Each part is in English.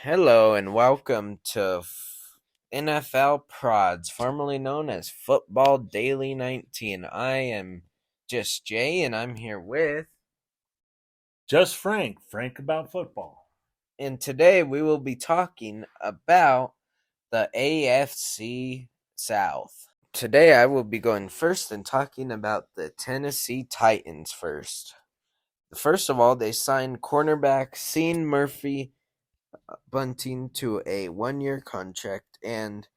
Hello and welcome to NFL Prods, formerly known as Football Daily 19. I am just Jay and I'm here with, Just Frank about football. and today we will be talking about the AFC South. Today I will be going first and talking about the Tennessee Titans first. First of all, they signed cornerback Sean Murphy Bunting to a 1 year contract, and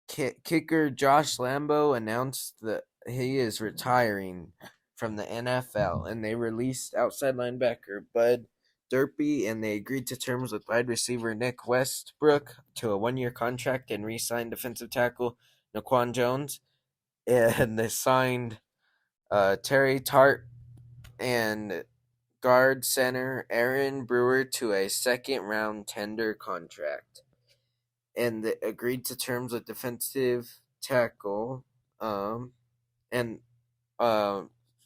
kicker Josh Lambo announced that he is retiring from the NFL, and they released outside linebacker Bud Durpee, and they agreed to terms with wide receiver Nick Westbrook to a 1 year contract and re signed defensive tackle Naquan Jones. And they signed Terry Tart and guard center Aaron Brewer to a second round tender contract, and agreed to terms with defensive tackle and uh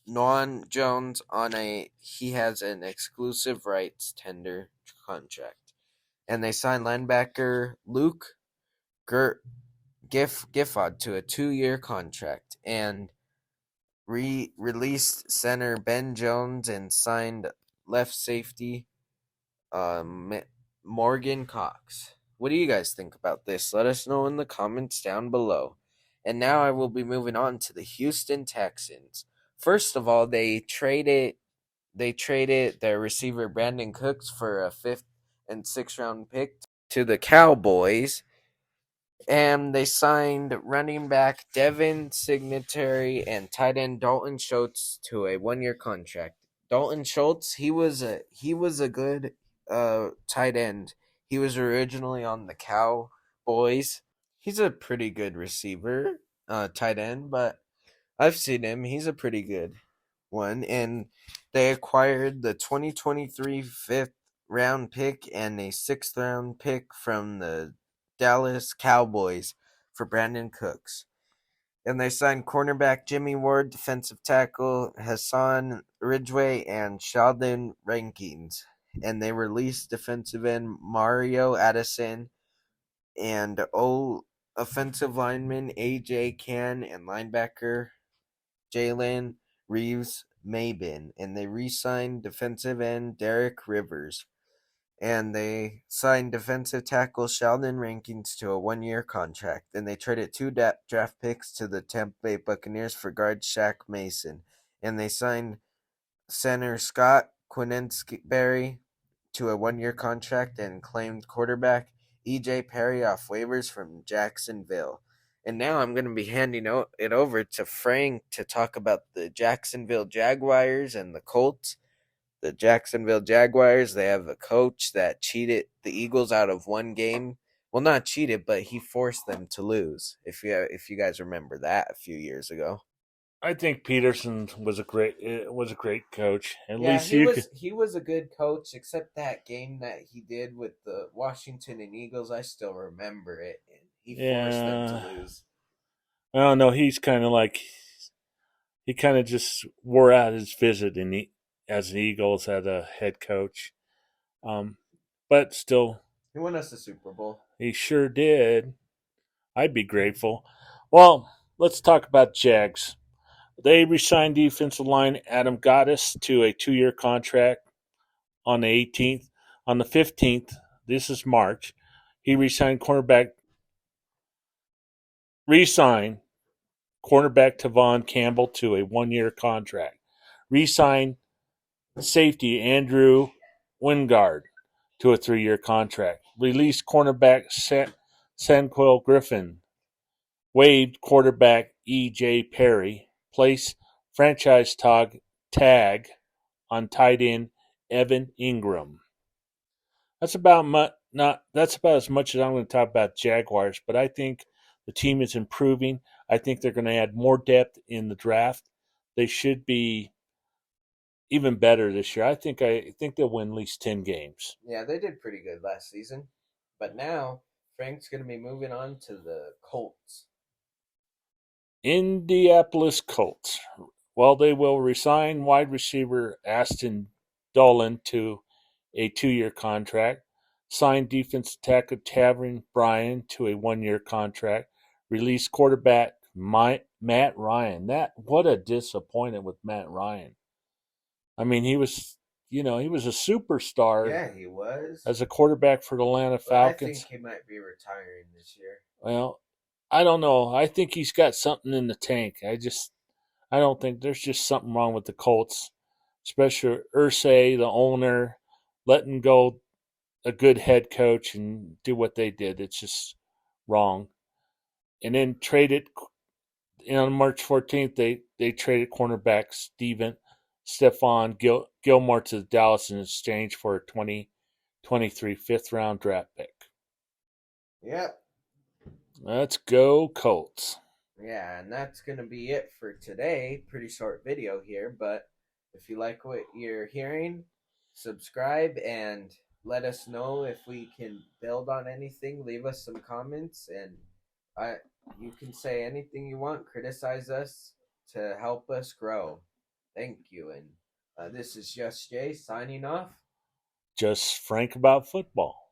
Noan Jones on a he has an exclusive rights tender contract. And they signed linebacker Luke Gifford to a 2 year contract, and released center Ben Jones and signed left safety Morgan Cox. What do you guys think about this? Let us know in the comments down below. And now I will be moving on to the Houston Texans. First of all, they traded their receiver Brandon Cooks for a fifth and sixth round pick to the Cowboys, and they signed running back Devin Singletary and tight end Dalton Schultz to a 1 year contract. Dalton Schultz, he was a good tight end. He was originally on the Cowboys. He's a pretty good receiver, tight end, but I've seen him. He's a pretty good one. And they acquired the 2023 fifth round pick and a sixth round pick from the Dallas Cowboys for Brandon Cooks. And they signed cornerback Jimmy Ward, defensive tackle Hassan Ridgeway, and Sheldon Rankins. And they released defensive end Mario Addison and offensive lineman AJ Can and linebacker Jalen Reeves Mabin, and they re-signed defensive end Derek Rivers, and they signed defensive tackle Sheldon Rankins to a 1 year contract. Then they traded two draft picks to the Tampa Bay Buccaneers for guard Shaq Mason, and they signed center Scott Quinsberry to a 1 year contract and claimed quarterback EJ Perry off waivers from Jacksonville. And now I'm going to be handing it over to Frank to talk about the Jacksonville Jaguars and the Colts. The Jacksonville Jaguars, they have a coach that cheated the Eagles out of one game. Well, not cheated, but he forced them to lose. If you guys remember that a few years ago. I think Peterson was a great coach. At Yeah, least he you could. was he was a good coach, except that game that he did with the Washington and Eagles. I still remember it, and he forced them to Yeah, lose. I don't know. He's kind of like he kind of just wore out his visit as the Eagles as a head coach. Um, but still, He won us the Super Bowl. he sure did. I'd be grateful. Well, let's talk about Jags. They resigned defensive line Adam Gaddis to a 2 year contract on the 18th. On the 15th, this is March, he re-signed cornerback Tavon Campbell to a 1 year contract. Re-signed safety Andrew Wingard to a 3 year contract. Released cornerback Sanquil Griffin. Waived quarterback E.J. Perry. Placed franchise tag on tight end Evan Ingram. That's about as much as I'm going to talk about Jaguars, but I think the team is improving. I think they're going to add more depth in the draft. They should be even better this year. I think they'll win at least 10 games. Yeah, they did pretty good last season, but now Frank's going to be moving on to the Colts. Indianapolis Colts. Well, they will resign wide receiver Aston Dolan to a 2 year contract. signed defensive tackle Tavern Bryan to a 1 year contract, released quarterback Matt Ryan. That what a disappointment with Matt Ryan. I mean, he was a superstar Yeah, he was. as a quarterback for the Atlanta But I think Falcons. he might be retiring this year. Well, I don't know. I think he's got something in the tank. I don't think there's just something wrong with the Colts, especially Ursay, the owner, letting go a good head coach and do what they did. It's just wrong. And then traded on March 14th. They traded cornerback Stephon Gilmore to Dallas in exchange for a 2023 fifth-round draft pick. Yep. Let's go Colts. Yeah, and that's going to be it for today. Pretty short video here, but if you like what you're hearing, subscribe and let us know if we can build on anything. Leave us some comments, and I, you can say anything you want. Criticize us to help us grow. Thank you. And this is Just Jay signing off. Just frank about football.